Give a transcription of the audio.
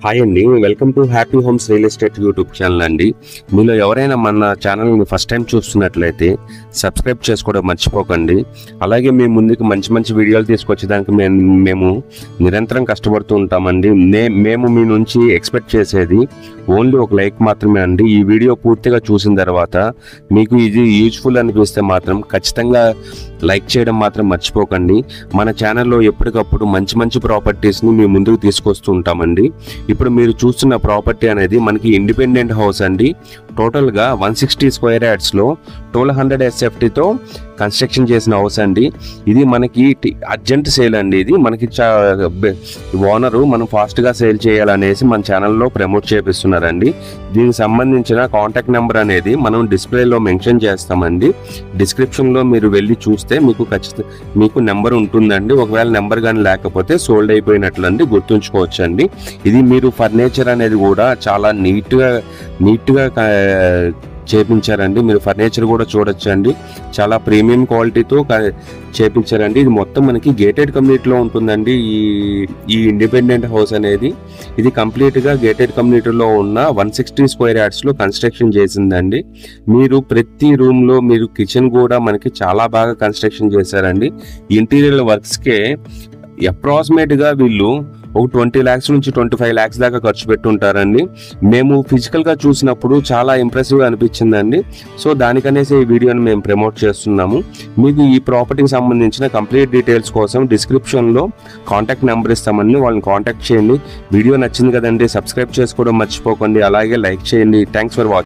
Hi అండి, welcome to happy homes real estate YouTube channel అండి. మీలో ఎవరైనా మన ఛానల్ని ఫస్ట్ టైం చూస్తున్నట్లయితే సబ్స్క్రైబ్ చేసుకోవడం మర్చిపోకండి. అలాగే మీ ముందుకు మంచి మంచి వీడియోలు తీసుకొచ్చేదానికి మేము నిరంతరం కష్టపడుతూ ఉంటామండి. మేము మీ నుంచి ఎక్స్పెక్ట్ చేసేది ఓన్లీ ఒక లైక్ మాత్రమే అండి. ఈ వీడియో పూర్తిగా చూసిన తర్వాత మీకు ఇది యూజ్ఫుల్ అనిపిస్తే మాత్రం ఖచ్చితంగా లైక్ చేయడం మాత్రం మర్చిపోకండి. మన ఛానల్లో ఎప్పటికప్పుడు మంచి మంచి ప్రాపర్టీస్ని మీ ముందుకు తీసుకొస్తూ ఉంటామండి. ఇప్పుడు మీరు చూస్తున్న ప్రాపర్టీ అనేది మనకి ఇండిపెండెంట్ హౌస్ అండి. టోటల్గా 160 స్క్వేర్ యార్డ్స్లో 1200 SFTతో కన్స్ట్రక్షన్ చేసిన హౌస్ అండి. ఇది మనకి అర్జెంట్ సేల్ అండి. ఇది మనకి ఓనరు మనం ఫాస్ట్గా సేల్ చేయాలనేసి మన ఛానల్లో ప్రమోట్ చేపిస్తున్నారండి. దీనికి సంబంధించిన కాంటాక్ట్ నెంబర్ అనేది మనం డిస్ప్లేలో మెన్షన్ చేస్తామండి. డిస్క్రిప్షన్లో మీరు వెళ్ళి చూస్తే మీకు నెంబర్ ఉంటుందండి. ఒకవేళ నెంబర్ కానీ లేకపోతే సోల్డ్ అయిపోయినట్లండి, గుర్తుంచుకోవచ్చండి. ఇది మీరు ఫర్నిచర్ అనేది కూడా చాలా నీట్గా చేపించారండి. మీరు ఫర్నిచర్ కూడా చూడొచ్చండి, చాలా ప్రీమియం క్వాలిటీతో చేపించారండి. ఇది మొత్తం మనకి గేటెడ్ కమ్యూనిటీలో ఉంటుందండి. ఈ ఇండిపెండెంట్ హౌస్ అనేది ఇది కంప్లీట్గా గేటెడ్ కమ్యూనిటీలో ఉన్న 160 స్క్వేర్ యార్డ్స్లో కన్స్ట్రక్షన్ చేసిందండి. మీరు ప్రతి రూమ్లో మీరు కిచెన్ కూడా మనకి చాలా బాగా కన్స్ట్రక్షన్ చేశారండి. ఇంటీరియర్ వర్క్స్కే అప్రాక్సిమేట్గా వీళ్ళు ఒక 20 lakhs నుంచి 25 lakhs దాకా ఖర్చు పెట్టుంటారండి. మేము ఫిజికల్గా చూసినప్పుడు చాలా ఇంప్రెసివ్గా అనిపించిందండి. సో దానికనేసి ఈ వీడియోని మేము ప్రమోట్ చేస్తున్నాము. మీకు ఈ ప్రాపర్టీకి సంబంధించిన కంప్లీట్ డీటెయిల్స్ కోసం డిస్క్రిప్షన్లో కాంటాక్ట్ నెంబర్ ఇస్తామండి, వాళ్ళని కాంటాక్ట్ చేయండి. వీడియో నచ్చింది కదండి, సబ్స్క్రైబ్ చేసుకోవడం మర్చిపోకండి, అలాగే లైక్ చేయండి. Thanks for watching.